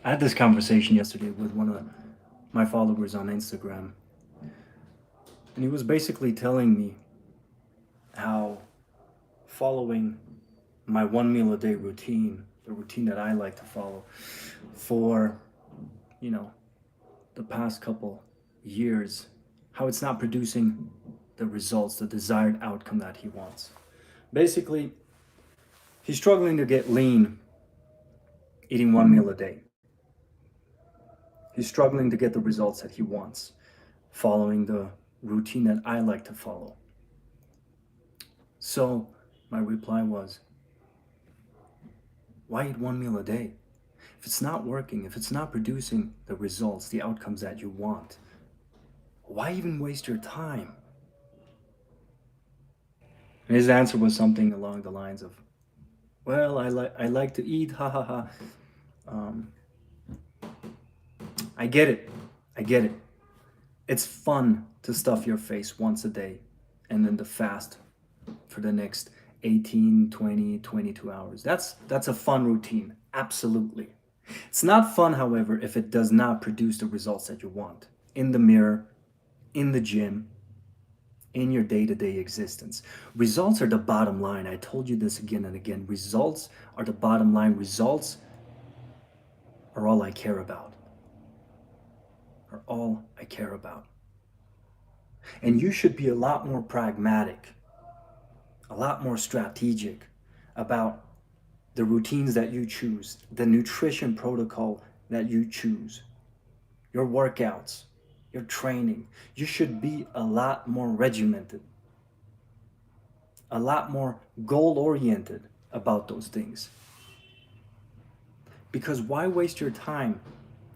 I had this conversation yesterday with one of my followers on Instagram, and he was basically telling me how following my one meal a day routine, the routine that I like to follow, for, you know, the past couple years, how it's not producing the results, the desired outcome that he wants. Basically, he's struggling to get lean eating one meal a day. He's struggling to get the results that he wants following the routine that I like to follow. So my reply was, why eat one meal a day? If it's not working, if it's not producing the results, the outcomes that you want, why even waste your time? And his answer was something along the lines of, well, I like to eat, ha ha ha. Um, I get it. I get it. It's fun to stuff your face once a day and then to fast for the next 18, 20, 22 hours. That's a fun routine. Absolutely. It's not fun, however, if it does not produce the results that you want in the mirror, in the gym, in your day-to-day existence. Results are the bottom line. I told you this again and again. Results are the bottom line. Results are all I care about. Are all I care about. And you should be a lot more pragmatic, a lot more strategic about the routines that you choose, the nutrition protocol that you choose, your workouts, your training. You should be a lot more regimented, a lot more goal oriented about those things. Because why waste your time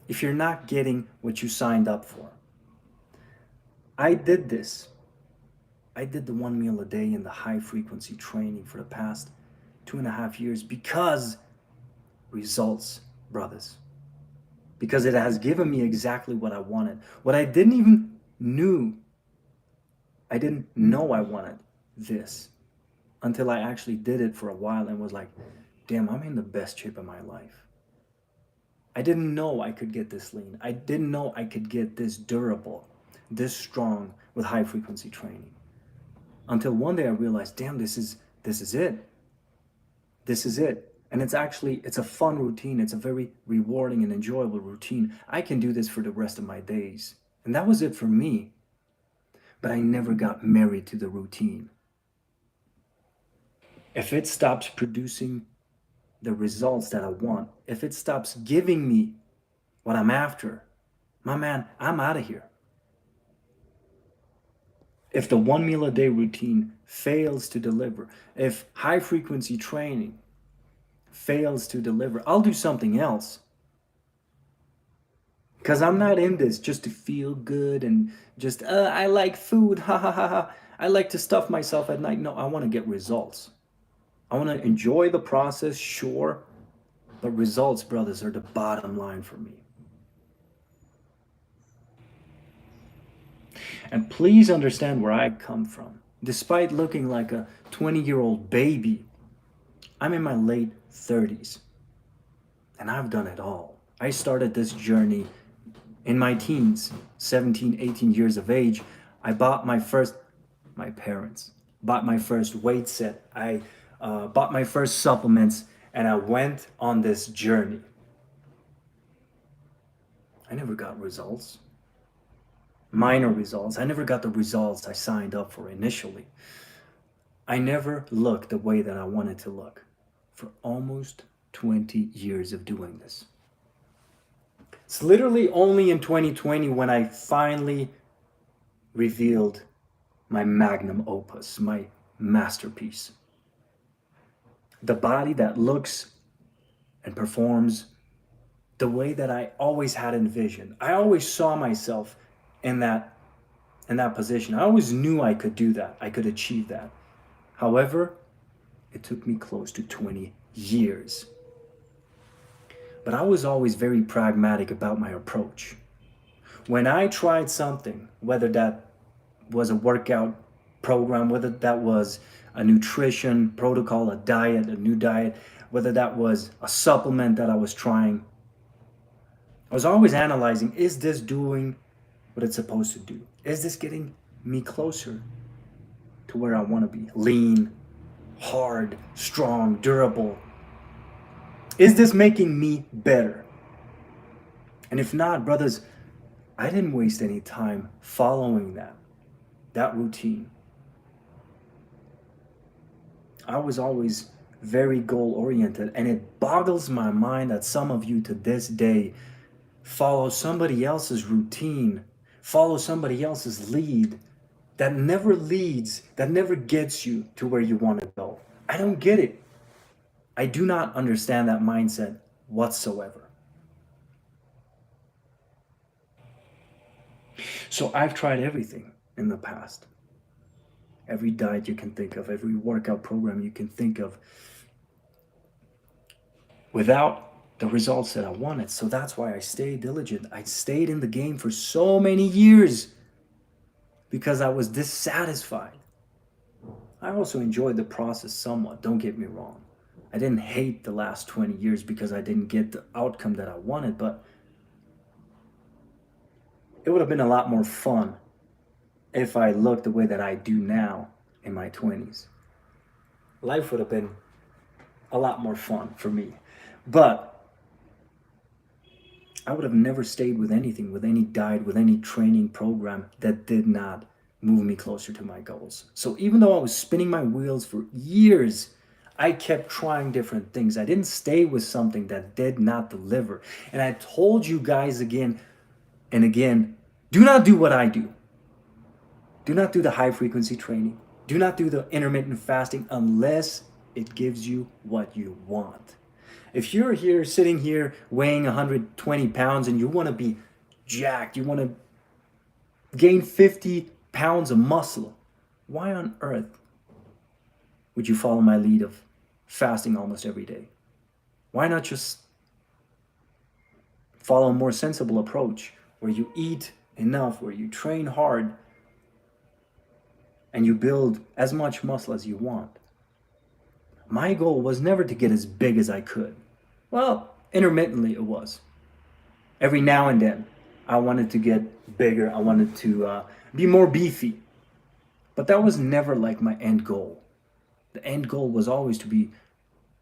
if you're not getting what you signed up for? I did this. I did the one meal a day in the high frequency training for the past 2.5 years because results, brothers. Because it has given me exactly what I wanted. What I didn't even knew, I didn't know I wanted this until I actually did it for a while and was like, damn, I'm in the best shape of my life. I didn't know I could get this lean. I didn't know I could get this durable, this strong with high frequency training. Until one day I realized, damn, this is it. This is it. And it's a fun routine. It's a very rewarding and enjoyable routine. I can do this for the rest of my days. And that was it for me. But I never got married to the routine. If it stops producing the results that I want, if it stops giving me what I'm after, my man, I'm out of here. If the one meal a day routine fails to deliver, if high frequency training fails to deliver, I'll do something else. Because I'm not in this just to feel good and just, I like food, ha ha ha ha. I like to stuff myself at night. No, I want to get results. I want to enjoy the process, sure, but results, brothers, are the bottom line for me. And please understand where I come from. Despite looking like a 20-year-old baby, I'm in my late 30s and I've done it all. I started this journey in my teens, 17, 18 years of age. I bought my parents bought my first weight set. I bought my first supplements and I went on this journey. I never got results, minor results. I never got the results I signed up for initially. I never looked the way that I wanted to look for almost 20 years of doing this. It's literally only in 2020 when I finally revealed my magnum opus, my masterpiece. The body that looks and performs the way that I always had envisioned. I always saw myself in that position. I always knew I could do that. I could achieve that. However, it took me close to 20 years. But I was always very pragmatic about my approach. When I tried something, whether that was a workout program, whether that was a nutrition protocol, a diet, a new diet, whether that was a supplement that I was trying, I was always analyzing, is this doing what it's supposed to do? Is this getting me closer to where I want to be? Lean, hard, strong, durable. Is this making me better? And if not, brothers, I didn't waste any time following that routine. I was always very goal oriented, and it boggles my mind that some of you to this day follow somebody else's routine, follow somebody else's lead that never leads, that never gets you to where you want to go. I don't get it. I do not understand that mindset whatsoever. So I've tried everything in the past. Every diet you can think of, every workout program you can think of, without the results that I wanted. So that's why I stayed diligent. I stayed in the game for so many years because I was dissatisfied. I also enjoyed the process somewhat, don't get me wrong. I didn't hate the last 20 years because I didn't get the outcome that I wanted, but it would have been a lot more fun if I looked the way that I do now in my 20s. Life would have been a lot more fun for me. But I would have never stayed with anything, with any diet, with any training program that did not move me closer to my goals. So even though I was spinning my wheels for years, I kept trying different things. I didn't stay with something that did not deliver. And I told you guys again and again, do not do what I do. Do not do the high frequency training. Do not do the intermittent fasting unless it gives you what you want. If you're here, sitting here, weighing 120 pounds and you want to be jacked, you want to gain 50 pounds of muscle, why on earth would you follow my lead of fasting almost every day? Why not just follow a more sensible approach where you eat enough, where you train hard, and you build as much muscle as you want? My goal was never to get as big as I could. Well, intermittently it was. Every now and then, I wanted to get bigger. I wanted to be more beefy. But that was never like my end goal. The end goal was always to be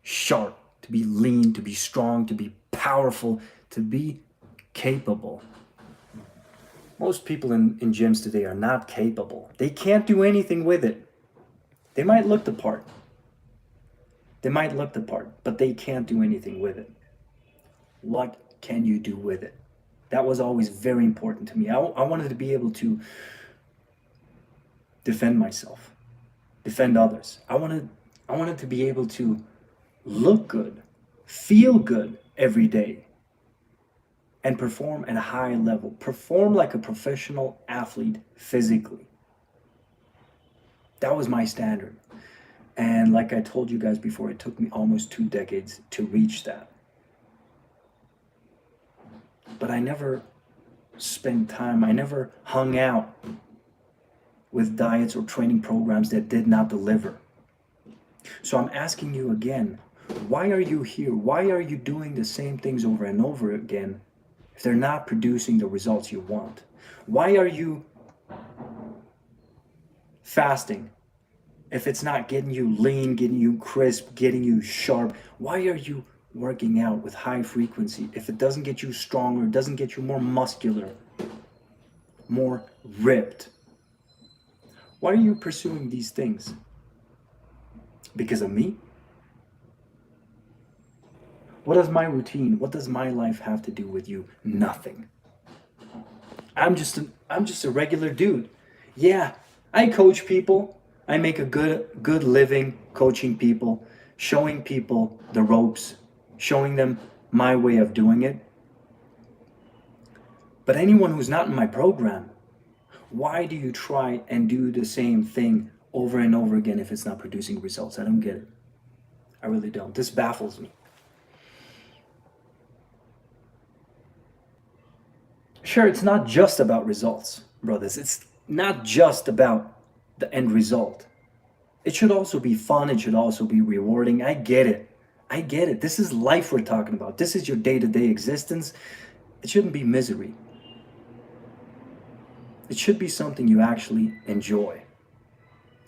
sharp, to be lean, to be strong, to be powerful, to be capable. Most people in gyms today are not capable. They can't do anything with it. They might look the part. But they can't do anything with it. What can you do with it? That was always very important to me. I wanted to be able to defend myself, defend others. I wanted to be able to look good, feel good every day, and perform at a high level, perform like a professional athlete physically. That was my standard. And like I told you guys before, it took me almost 2 decades to reach that. But I never spent time, I never hung out with diets or training programs that did not deliver. So I'm asking you again, why are you here? Why are you doing the same things over and over again if they're not producing the results you want? Why are you fasting if it's not getting you lean, getting you crisp, getting you sharp? Why are you working out with high frequency if it doesn't get you stronger, doesn't get you more muscular, more ripped? Why are you pursuing these things? Because of me? What does my routine, what does my life have to do with you? Nothing. I'm just a regular dude. Yeah, I coach people. I make a good living coaching people, showing people the ropes, showing them my way of doing it. But anyone who's not in my program, why do you try and do the same thing over and over again if it's not producing results? I don't get it. I really don't. This baffles me. Sure, it's not just about results, brothers. It's not just about the end result. It should also be fun. It should also be rewarding. I get it. This is life we're talking about. This is your day-to-day existence. It shouldn't be misery. It should be something you actually enjoy,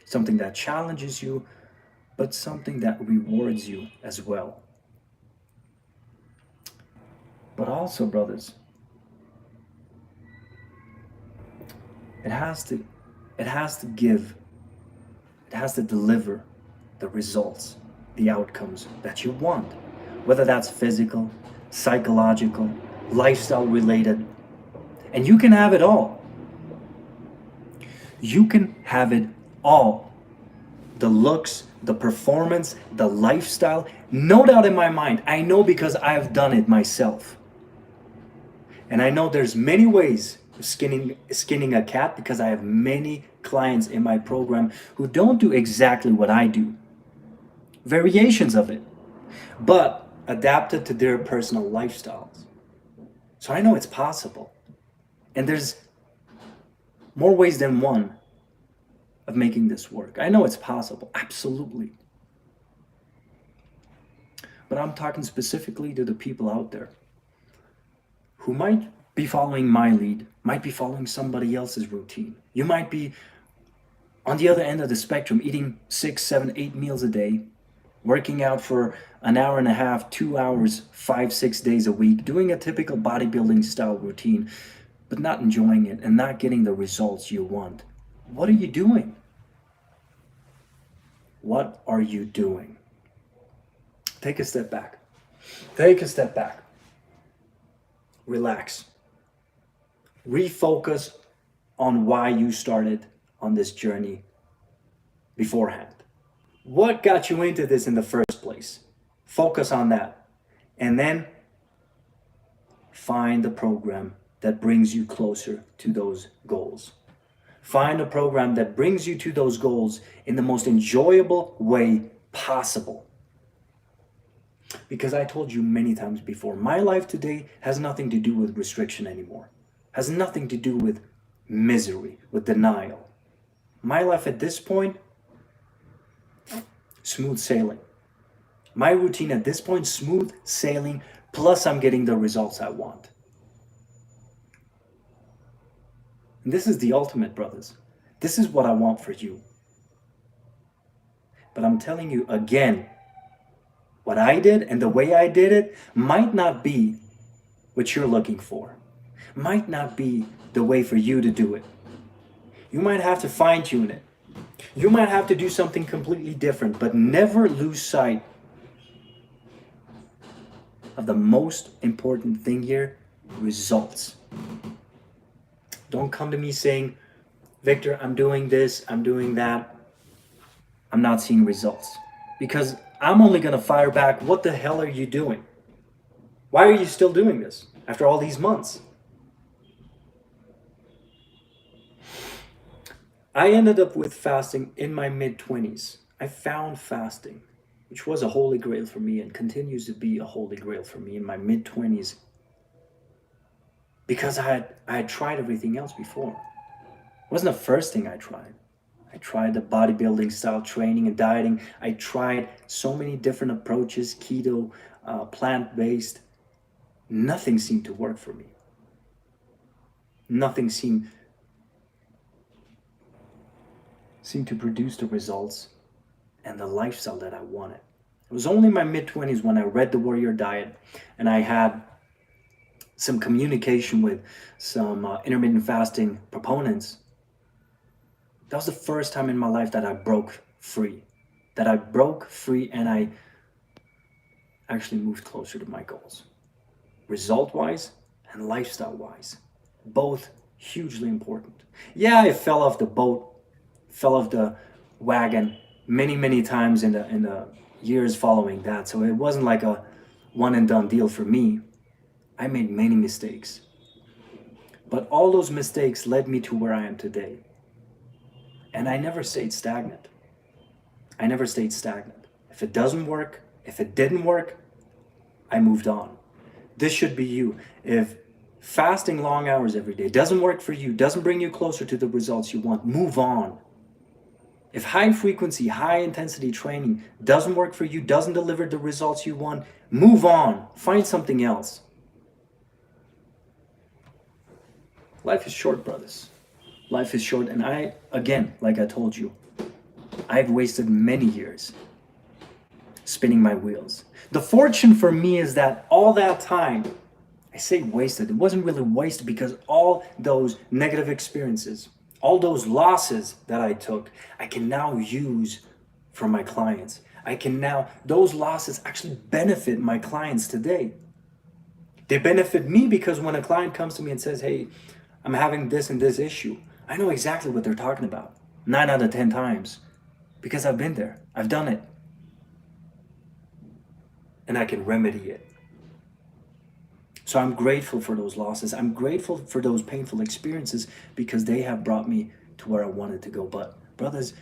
something that challenges you, but something that rewards you as well. But also, brothers, it has to it has to give, it has to deliver the results, the outcomes that you want. Whether that's physical, psychological, lifestyle related, and you can have it all. You can have it all. The looks, the performance, the lifestyle. No doubt in my mind, I know because I've done it myself. And I know there's many ways of skinning a cat because I have many clients in my program who don't do exactly what I do. Variations of it, but adapted to their personal lifestyles. So I know it's possible. And there's more ways than one of making this work. I know it's possible, absolutely. But I'm talking specifically to the people out there who might be following my lead, might be following somebody else's routine. You might be on the other end of the spectrum, eating 6, 7, 8 meals a day, working out for an hour and a half, 2 hours, 5, 6 days a week, doing a typical bodybuilding style routine, but not enjoying it and not getting the results you want. What are you doing? What are you doing? Take a step back. Take a step back. Relax. Refocus on why you started on this journey beforehand. What got you into this in the first place? Focus on that. And then find the program that brings you closer to those goals. Find a program that brings you to those goals in the most enjoyable way possible. Because I told you many times before, my life today has nothing to do with restriction anymore. Has nothing to do with misery, with denial. My life at this point, smooth sailing. My routine at this point, smooth sailing, plus I'm getting the results I want. And this is the ultimate, brothers. This is what I want for you. But I'm telling you again, what I did and the way I did it might not be what you're looking for. Might not be the way for you to do it. You might have to fine tune it. You might have to do something completely different, but never lose sight of the most important thing here, results. Don't come to me saying, Victor, I'm doing this, I'm doing that. I'm not seeing results. Because I'm only going to fire back, what the hell are you doing? Why are you still doing this after all these months? I ended up with fasting in my mid-20s. I found fasting, which was a holy grail for me and continues to be a holy grail for me in my mid-20s, because I had tried everything else before. It wasn't the first thing I tried. I tried the bodybuilding style training and dieting. I tried so many different approaches, keto, plant-based. Nothing seemed to work for me. Nothing seemed to produce the results and the lifestyle that I wanted. It was only my mid-20s when I read The Warrior Diet and I had some communication with some intermittent fasting proponents. That was the first time in my life that I broke free. And I actually moved closer to my goals. Result-wise and lifestyle-wise. Both hugely important. Yeah, I fell off the boat, fell off the wagon many times in the years following that. So it wasn't like a one and done deal for me. I made many mistakes. But all those mistakes led me to where I am today. And I never stayed stagnant. If it doesn't work, if it didn't work, I moved on. This should be you. If fasting long hours every day doesn't work for you, doesn't bring you closer to the results you want, move on. If high frequency, high intensity training doesn't work for you, doesn't deliver the results you want, move on. Find something else. Life is short, brothers. Life is short. And again, like I told you, I've wasted many years spinning my wheels. The fortune for me is that all that time, I say wasted, it wasn't really wasted because all those negative experiences, all those losses that I took, I can now use for my clients. Those losses actually benefit my clients today. They benefit me because when a client comes to me and says, hey, I'm having this and this issue, I know exactly what they're talking about 9 out of 10 times because I've been there. I've done it. And I can remedy it. So I'm grateful for those losses. I'm grateful for those painful experiences because they have brought me to where I wanted to go. But brothers,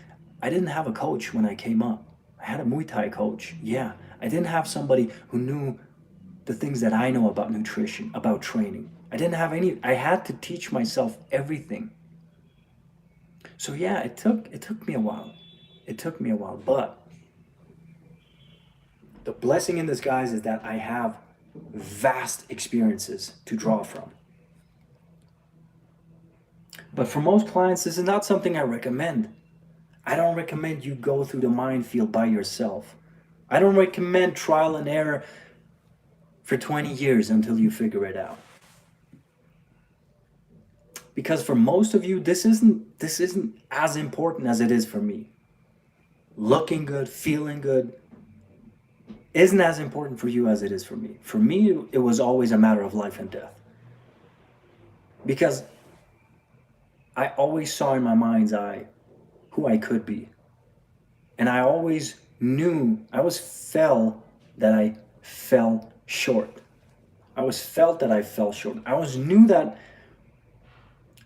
I didn't have a coach when I came up. I had a Muay Thai coach. Yeah, I didn't have somebody who knew the things that I know about nutrition, about training. I had to teach myself everything. So yeah, it took me a while. It took me a while, but the blessing in disguise is that I have vast experiences to draw from. But for most clients, this is not something I recommend. I don't recommend you go through the minefield by yourself. I don't recommend trial and error for 20 years until you figure it out. Because for most of you, this isn't as important as it is for me. Looking good, feeling good, isn't as important for you as it is for me. For me, it was always a matter of life and death. Because I always saw in my mind's eye who I could be. And I always knew, I always felt that I fell short. I always felt that I fell short. I always knew that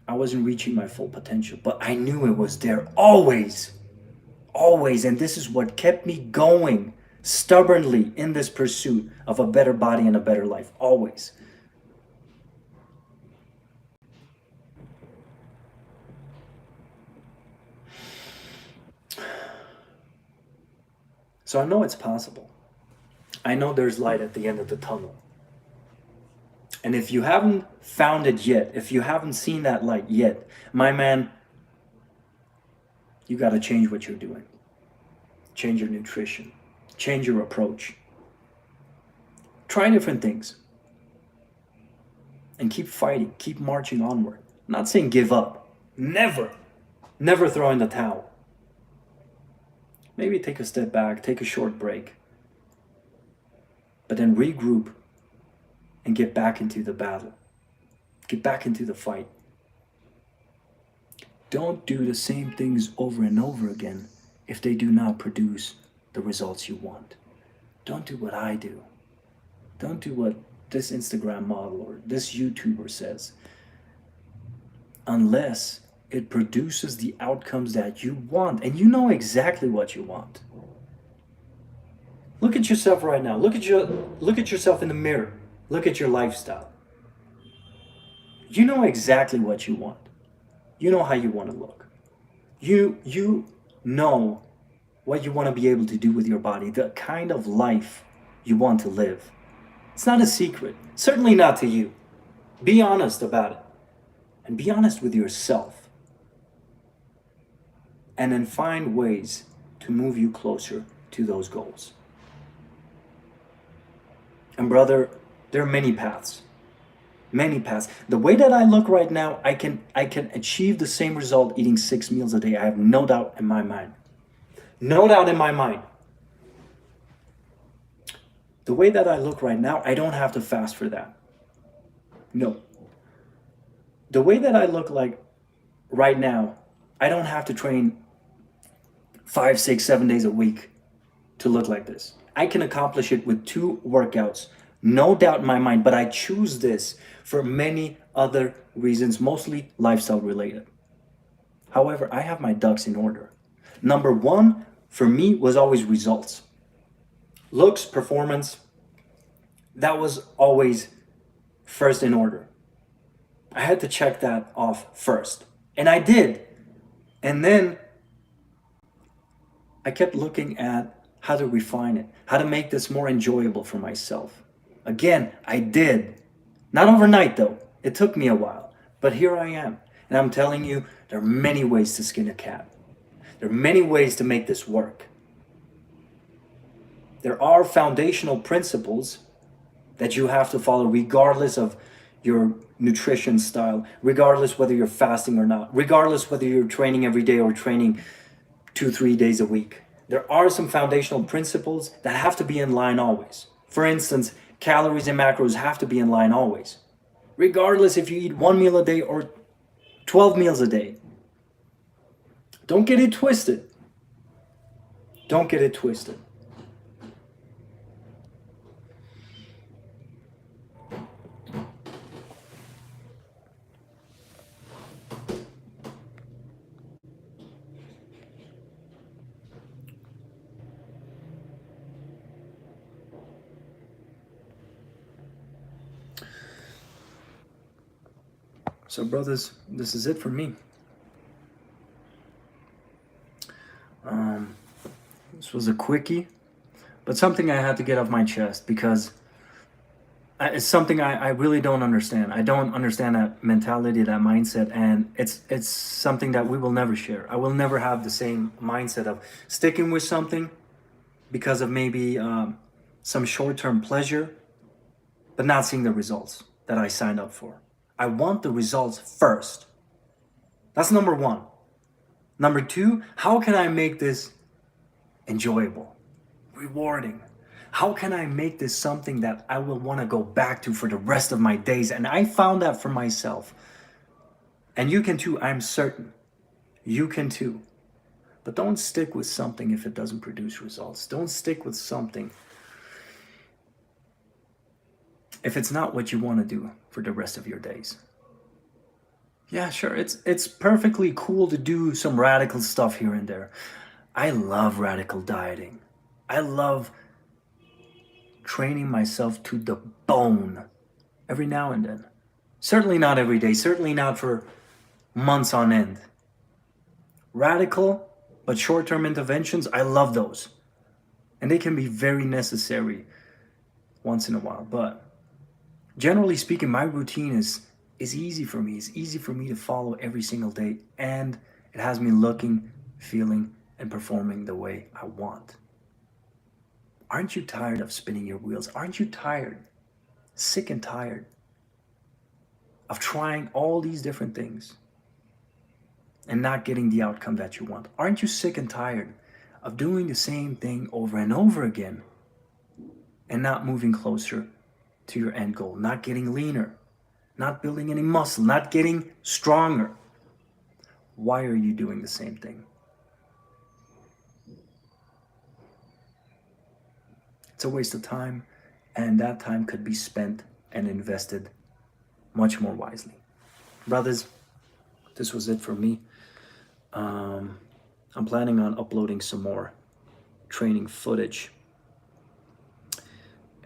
I wasn't reaching my full potential, but I knew it was there always. Always. And this is what kept me going stubbornly in this pursuit of a better body and a better life. Always. So I know it's possible. I know there's light at the end of the tunnel. And if you haven't found it yet, if you haven't seen that light yet, my man, you got to change what you're doing. Change your nutrition. Change your approach. Try different things. And keep fighting. Keep marching onward. I'm not saying give up. Never. Never throw in the towel. Maybe take a step back, take a short break. But then regroup and get back into the battle. Get back into the fight. Don't do the same things over and over again if they do not produce the results you want. Don't do what I do. Don't do what this Instagram model or this YouTuber says. Unless it produces the outcomes that you want, and you know exactly what you want. Look at yourself right now. Look at yourself in the mirror. Look at your lifestyle. You know exactly what you want. You know how you want to look. You know what you want to be able to do with your body, the kind of life you want to live. It's not a secret. Certainly not to you. Be honest about it. And be honest with yourself. And then find ways to move you closer to those goals. And brother, there are many paths. Many paths. The way that I look right now, I can achieve the same result eating 6 meals a day. I have no doubt in my mind. No doubt in my mind. The way that I look right now, I don't have to fast for that. No. The way that I look like right now, I don't have to train 5, 6, 7 days a week to look like this. I can accomplish it with 2 workouts, no doubt in my mind, but I choose this for many other reasons, mostly lifestyle related. However, I have my ducks in order. Number 1 for me was always results. Looks, performance, that was always first in order. I had to check that off first. And I did. And then I kept looking at how to refine it, how to make this more enjoyable for myself. Again, I did. Not overnight though. It took me a while. But here I am, and I'm telling you, there are many ways to skin a cat. There are many ways to make this work. There are foundational principles that you have to follow regardless of your nutrition style, regardless whether you're fasting or not, regardless whether you're training every day or training 2-3 days a week. There are some foundational principles that have to be in line always. For instance, calories and macros have to be in line always, regardless if you eat 1 meal a day or 12 meals a day. Don't get it twisted. Don't get it twisted. So brothers, this is it for me. This was a quickie, but something I had to get off my chest because it's something I really don't understand. I don't understand that mentality, that mindset, and it's something that we will never share. I will never have the same mindset of sticking with something because of maybe some short-term pleasure, but not seeing the results that I signed up for. I want the results first. That's number one. Number two, how can I make this enjoyable, rewarding? How can I make this something that I will want to go back to for the rest of my days? And I found that for myself. And you can too, I'm certain. You can too. But don't stick with something if it doesn't produce results. Don't stick with something if it's not what you want to do for the rest of your days. Yeah, sure, it's perfectly cool to do some radical stuff here and there. I love radical dieting. I love training myself to the bone every now and then. Certainly not every day, certainly not for months on end. Radical but short-term interventions, I love those. And they can be very necessary once in a while. But generally speaking, my routine is easy for me. It's easy for me to follow every single day. And it has me looking, feeling, and performing the way I want. Aren't you tired of spinning your wheels? Aren't you tired, sick and tired of trying all these different things and not getting the outcome that you want? Aren't you sick and tired of doing the same thing over and over again and not moving closer to your end goal, not getting leaner, not building any muscle, not getting stronger? Why are you doing the same thing? It's a waste of time, and that time could be spent and invested much more wisely. Brothers, this was it for me. I'm planning on uploading some more training footage.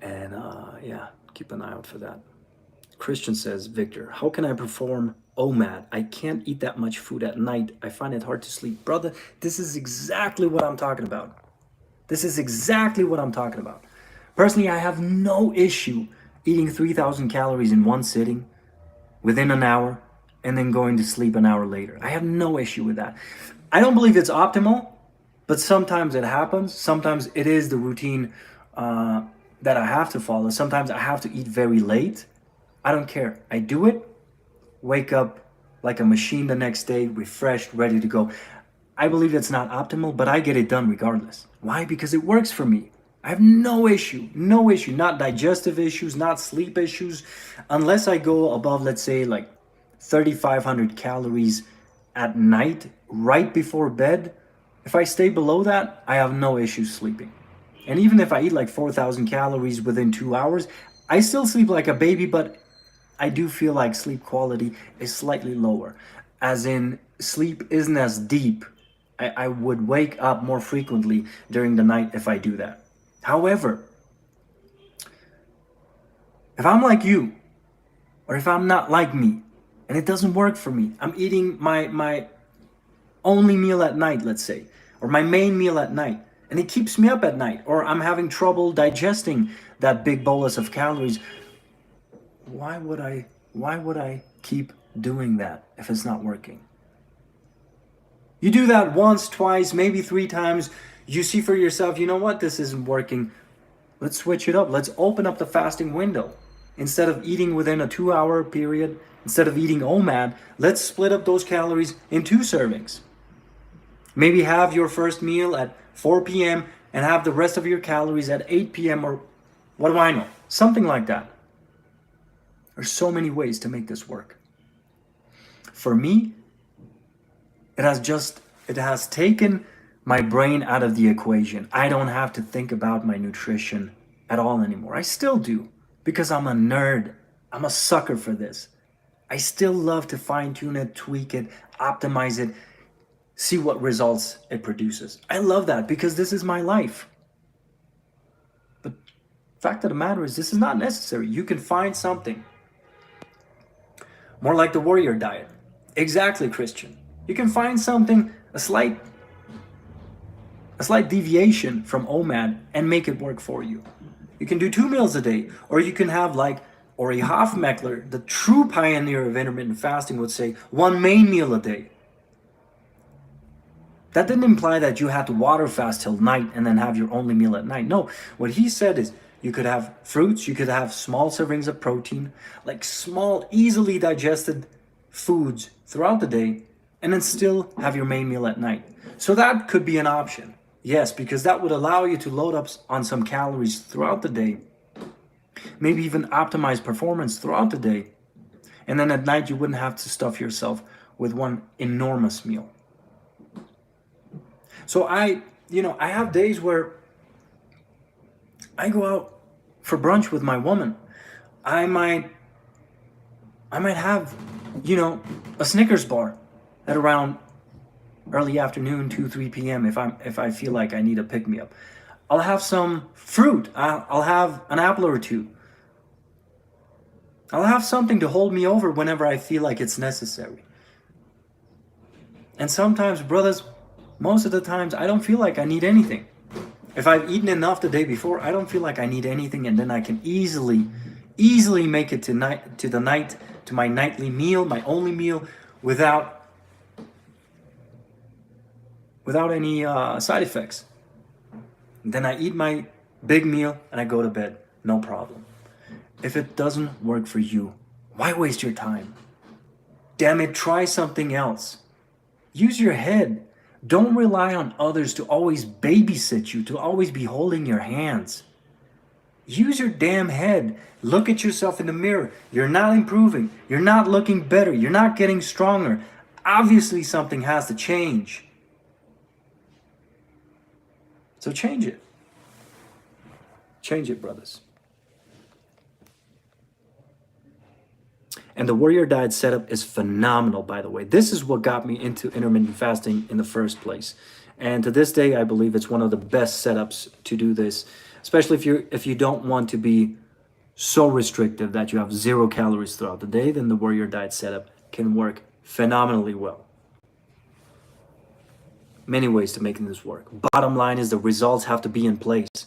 And yeah, keep an eye out for that. Christian says, Victor, how can I perform OMAD? I can't eat that much food at night. I find it hard to sleep. Brother, this is exactly what I'm talking about. This is exactly what I'm talking about. Personally, I have no issue eating 3,000 calories in one sitting within an hour and then going to sleep an hour later. I have no issue with that. I don't believe it's optimal, but sometimes it happens. Sometimes it is the routine that I have to follow. Sometimes I have to eat very late. I don't care. I do it, wake up like a machine the next day, refreshed, ready to go. I believe it's not optimal, but I get it done regardless. Why? Because it works for me. I have no issue, not digestive issues, not sleep issues. Unless I go above, let's say, like 3,500 calories at night, right before bed. If I stay below that, I have no issue sleeping. And even if I eat like 4,000 calories within 2 hours, I still sleep like a baby, but I do feel like sleep quality is slightly lower. As in, sleep isn't as deep. I would wake up more frequently during the night if I do that. However, if I'm like you, or if I'm not like me, and it doesn't work for me, I'm eating my only meal at night, let's say, or my main meal at night, and it keeps me up at night, or I'm having trouble digesting that big bolus of calories, why would I keep doing that if it's not working. You do that once, twice, maybe 3 times. You see for yourself, you know what, this isn't working. Let's switch it up. Let's open up the fasting window. Instead of eating within a 2-hour period, instead of eating OMAD, let's split up those calories in 2 servings. Maybe have your first meal at 4 p.m. and have the rest of your calories at 8 p.m. or what do I know? Something like that. There's so many ways to make this work. For me, it has taken my brain out of the equation. I don't have to think about my nutrition at all anymore. I still do, because I'm a nerd. I'm a sucker for this. I still love to fine tune it, tweak it, optimize it, see what results it produces. I love that because this is my life. But the fact of the matter is, this is not necessary. You can find something more like the warrior diet. Exactly, Christian. You can find something, a slight deviation from OMAD and make it work for you. You can do 2 meals a day, or you can have, like Ori Hofmeckler, the true pioneer of intermittent fasting, would say, 1 main meal a day. That didn't imply that you had to water fast till night and then have your only meal at night. No, what he said is you could have fruits, you could have small servings of protein, like small, easily digested foods throughout the day, and then still have your main meal at night. So that could be an option. Yes, because that would allow you to load up on some calories throughout the day, maybe even optimize performance throughout the day. And then at night, you wouldn't have to stuff yourself with one enormous meal. So I have days where I go out for brunch with my woman. I might have, a Snickers bar at around early afternoon, 2-3 p.m. if I feel like I need a pick-me-up. I'll have some fruit. I'll have an apple or two. I'll have something to hold me over whenever I feel like it's necessary. And sometimes, brothers, most of the times, I don't feel like I need anything. If I've eaten enough the day before, I don't feel like I need anything, and then I can easily make it to my nightly meal, my only meal, without any side effects. Then I eat my big meal and I go to bed, no problem. If it doesn't work for you, why waste your time? Damn it, try something else. Use your head. Don't rely on others to always babysit you, to always be holding your hands. Use your damn head. Look at yourself in the mirror. You're not improving. You're not looking better. You're not getting stronger. Obviously, something has to change. So change it. Change it, brothers. And the warrior diet setup is phenomenal, by the way. This is what got me into intermittent fasting in the first place. And to this day, I believe it's one of the best setups to do this, especially if you don't want to be so restrictive that you have 0 calories throughout the day, then the warrior diet setup can work phenomenally well. Many ways to making this work. Bottom line is the results have to be in place.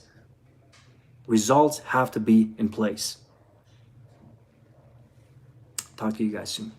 Results have to be in place. Talk to you guys soon.